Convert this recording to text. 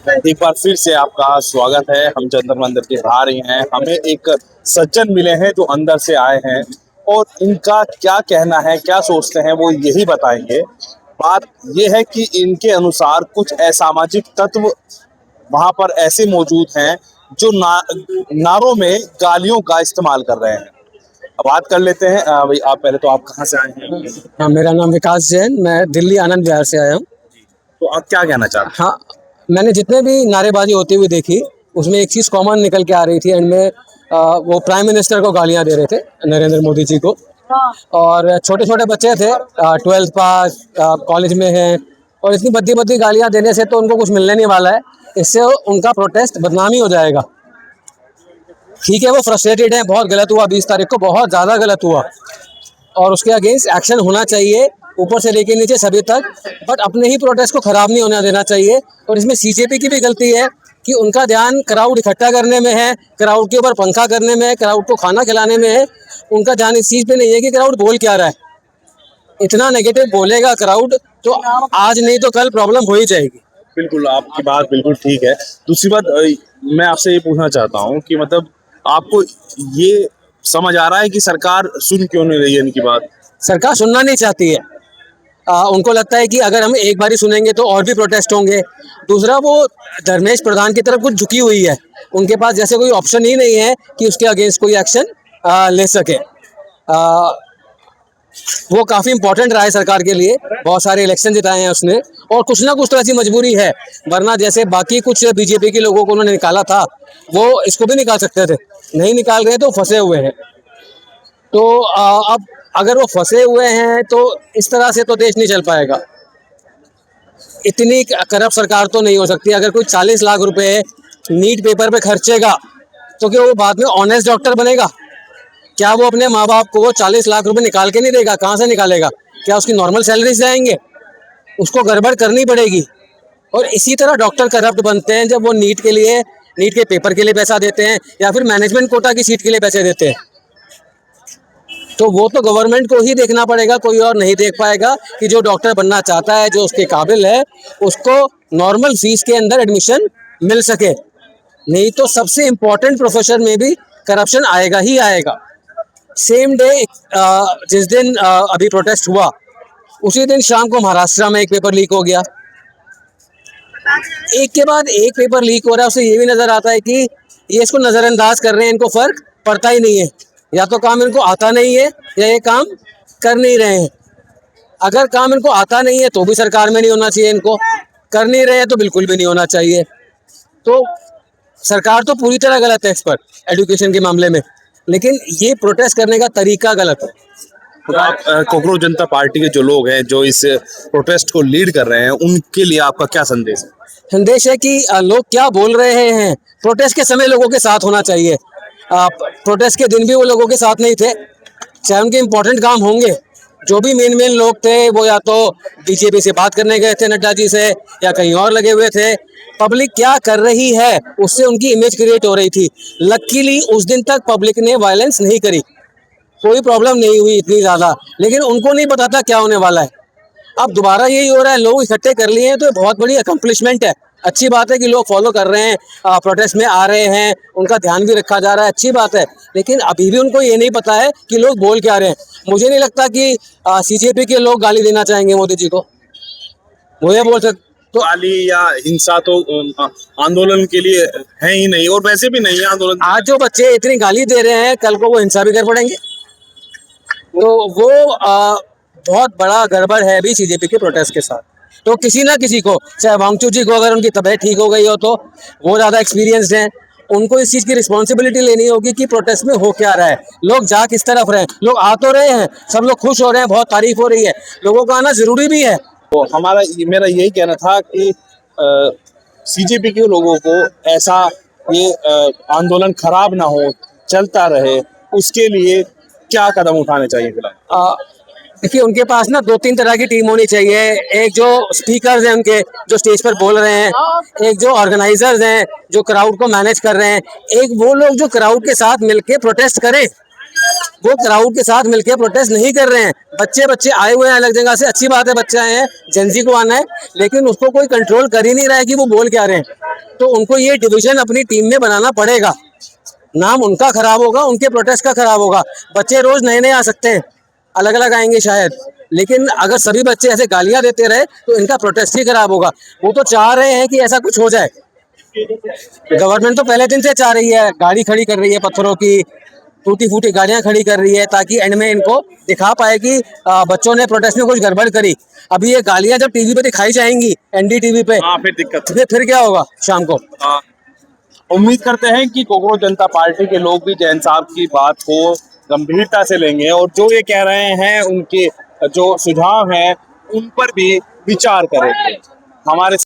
एक बार फिर से आपका स्वागत है। हम जंतर मंतर के बाहर ही हैं। हमें एक सज्जन मिले हैं जो अंदर से आए हैं और इनका क्या कहना है, क्या सोचते हैं, वो यही बताएंगे। बात ये है कि इनके अनुसार कुछ असामाजिक तत्व वहां पर ऐसे मौजूद हैं जो नारों में गालियों का इस्तेमाल कर रहे हैं। अब बात कर लेते हैं। भाई आप पहले तो आप कहाँ से आए हैं? हाँ, मेरा नाम विकास जैन, मैं दिल्ली आनंद विहार से आया हूँ। तो आप क्या कहना चाहते हैं? हाँ, मैंने जितने भी नारेबाजी होती हुई देखी, उसमें एक चीज़ कॉमन निकल के आ रही थी। एंड में वो प्राइम मिनिस्टर को गालियाँ दे रहे थे, नरेंद्र मोदी जी को। और छोटे छोटे बच्चे थे, 12th पास, कॉलेज में हैं, और इतनी बद्दी बद्दी गालियाँ देने से तो उनको कुछ मिलने नहीं वाला है। इससे उनका प्रोटेस्ट बदनामी हो जाएगा। ठीक है, वो फ्रस्ट्रेटेड हैं, बहुत गलत हुआ 20 तारीख को, बहुत ज़्यादा गलत हुआ और उसके अगेंस्ट एक्शन होना चाहिए, ऊपर से लेके नीचे सभी तक। बट अपने ही प्रोटेस्ट को ख़राब नहीं होने देना चाहिए। और इसमें सीजेपी की भी गलती है कि उनका ध्यान क्राउड इकट्ठा करने में है, क्राउड के ऊपर पंखा करने में है, क्राउड को खाना खिलाने में है। उनका ध्यान इस चीज़ पे नहीं है कि क्राउड बोल क्या रहा है। इतना नेगेटिव बोलेगा क्राउड तो आज नहीं तो कल प्रॉब्लम हो ही जाएगी। बिल्कुल, आपकी बात बिल्कुल ठीक है। दूसरी बात, मैं आपसे ये पूछना चाहता हूँ कि मतलब आपको ये समझ आ रहा है कि सरकार सुन क्यों नहीं रही है इनकी बात? सरकार सुनना नहीं चाहती है। उनको लगता है कि अगर हम एक बारी सुनेंगे तो और भी प्रोटेस्ट होंगे। दूसरा, वो धर्मेश प्रधान की तरफ कुछ झुकी हुई है। उनके पास जैसे कोई ऑप्शन ही नहीं है कि उसके अगेंस्ट कोई एक्शन ले सके। वो काफ़ी इंपॉर्टेंट रहा है सरकार के लिए, बहुत सारे इलेक्शन जिताए हैं उसने, और कुछ ना कुछ तो ऐसी मजबूरी है। वरना जैसे बाकी कुछ बीजेपी के लोगों को उन्होंने निकाला था, वो इसको भी निकाल सकते थे, नहीं निकाल रहे तो फंसे हुए हैं। तो अब अगर वो फंसे हुए हैं तो इस तरह से तो देश नहीं चल पाएगा। इतनी करप्ट सरकार तो नहीं हो सकती। अगर कोई 40 लाख रुपए नीट पेपर पे खर्चेगा तो क्या वो बाद में ऑनेस्ट डॉक्टर बनेगा? क्या वो अपने माँ बाप को वो 40 लाख रुपए निकाल के नहीं देगा? कहाँ से निकालेगा? क्या उसकी नॉर्मल सैलरी से आएंगे? उसको गड़बड़ करनी पड़ेगी। और इसी तरह डॉक्टर करप्ट बनते हैं जब वो नीट के पेपर के लिए पैसा देते हैं या फिर मैनेजमेंट कोटा की सीट के लिए पैसे देते हैं। तो वो तो गवर्नमेंट को ही देखना पड़ेगा, कोई और नहीं देख पाएगा कि जो डॉक्टर बनना चाहता है, जो उसके काबिल है, उसको नॉर्मल फीस के अंदर एडमिशन मिल सके। नहीं तो सबसे इम्पोर्टेंट प्रोफेशन में भी करप्शन आएगा ही आएगा। सेम डे जिस दिन अभी प्रोटेस्ट हुआ, उसी दिन शाम को महाराष्ट्र में एक पेपर लीक हो गया। एक के बाद एक पेपर लीक हो रहा है। उससे ये भी नज़र आता है कि ये इसको नज़रअंदाज कर रहे हैं, इनको फ़र्क पड़ता ही नहीं है। या तो काम इनको आता नहीं है या ये काम कर नहीं रहे हैं। अगर काम इनको आता नहीं है तो भी सरकार में नहीं होना चाहिए, इनको कर नहीं रहे हैं तो बिल्कुल भी नहीं होना चाहिए। तो सरकार तो पूरी तरह गलत है इस पर, एजुकेशन के मामले में, लेकिन ये प्रोटेस्ट करने का तरीका गलत है। तो आप कोकरोच जनता पार्टी के जो लोग हैं जो इस प्रोटेस्ट को लीड कर रहे हैं, उनके लिए आपका क्या संदेश है? संदेश है कि लोग क्या बोल रहे हैं, प्रोटेस्ट के समय लोगों के साथ होना चाहिए। प्रोटेस्ट के दिन भी वो लोगों के साथ नहीं थे, चाहे उनके इम्पोर्टेंट काम होंगे। जो भी मेन लोग थे वो या तो बीजेपी से बात करने गए थे, नड्डा जी से, या कहीं और लगे हुए थे। पब्लिक क्या कर रही है उससे उनकी इमेज क्रिएट हो रही थी। लकीली उस दिन तक पब्लिक ने वायलेंस नहीं करी, कोई प्रॉब्लम नहीं हुई इतनी ज़्यादा, लेकिन उनको नहीं पता था क्या होने वाला है। अब दोबारा यही हो रहा है, लोग इकट्ठे कर लिए हैं, तो बहुत बड़ी अकम्पलिशमेंट है। अच्छी बात है कि लोग फॉलो कर रहे हैं, प्रोटेस्ट में आ रहे हैं, उनका ध्यान भी रखा जा रहा है, अच्छी बात है। लेकिन अभी भी उनको ये नहीं पता है कि लोग बोल क्या रहे हैं। मुझे नहीं लगता कि सीजेपी के लोग गाली देना चाहेंगे मोदी जी को। मुझे बोल सकते तो गाली या हिंसा तो आंदोलन के लिए है ही नहीं, और वैसे भी नहीं है आंदोलन। आज जो बच्चे इतनी गाली दे रहे हैं, कल को वो हिंसा भी कर पड़ेंगे। तो वो बहुत बड़ा गड़बड़ है अभी सीजेपी के प्रोटेस्ट के साथ। तो किसी ना किसी को, चाहे वांगचू जी को अगर उनकी तबीयत ठीक हो गई हो तो वो ज़्यादा एक्सपीरियंस्ड हैं, उनको इस चीज़ की रिस्पॉन्सिबिलिटी लेनी होगी कि प्रोटेस्ट में हो क्या रहा है, लोग जा किस तरफ रहे हैं। लोग आ तो रहे हैं, सब लोग खुश हो रहे हैं, बहुत तारीफ हो रही है, लोगों का आना ज़रूरी भी है। तो मेरा यही कहना था कि सीजेपी के लोगों को ऐसा ये आंदोलन खराब ना हो, चलता रहे, उसके लिए क्या कदम उठाने चाहिए फिलहाल? देखिए, उनके पास ना 2-3 तरह की टीम होनी चाहिए। एक जो स्पीकर्स हैं उनके, जो स्टेज पर बोल रहे हैं, एक जो ऑर्गेनाइजर्स हैं जो क्राउड को मैनेज कर रहे हैं, एक वो लोग जो क्राउड के साथ मिलके प्रोटेस्ट करें। वो क्राउड के साथ मिलके प्रोटेस्ट नहीं कर रहे हैं। बच्चे आए हुए हैं अलग जगह से, अच्छी बात है, बच्चे आए हैं, जेनजी को आना है, लेकिन उसको कोई कंट्रोल कर ही नहीं रहा है कि वो बोल क्या रहे हैं। तो उनको ये डिवीजन अपनी टीम में बनाना पड़ेगा। नाम उनका खराब होगा, उनके प्रोटेस्ट का खराब होगा। बच्चे रोज नए नए आ सकते हैं, अलग अलग आएंगे शायद, लेकिन अगर सभी बच्चे ऐसे गालियां देते रहे तो इनका प्रोटेस्ट ही खराब होगा। वो तो चाह रहे हैं कि ऐसा कुछ हो जाए। गवर्नमेंट तो पहले दिन से चाह रही है, गाड़ी खड़ी कर रही है, पत्थरों की टूटी फूटी गाड़ियां खड़ी कर रही है, ताकि एंड में इनको दिखा पाए कि बच्चों ने प्रोटेस्ट में कुछ गड़बड़ करी। अभी ये गालियां जब टीवी पे दिखाई जाएंगी, एनडीटीवी पे, हाँ फिर दिक्कत फिर क्या होगा शाम को। हाँ। उम्मीद करते हैं कि कोकरोच जनता पार्टी के लोग भी जैन साहब की बात को गंभीरता से लेंगे और जो ये कह रहे हैं उनके जो सुझाव हैं उन पर भी विचार करेंगे। हमारे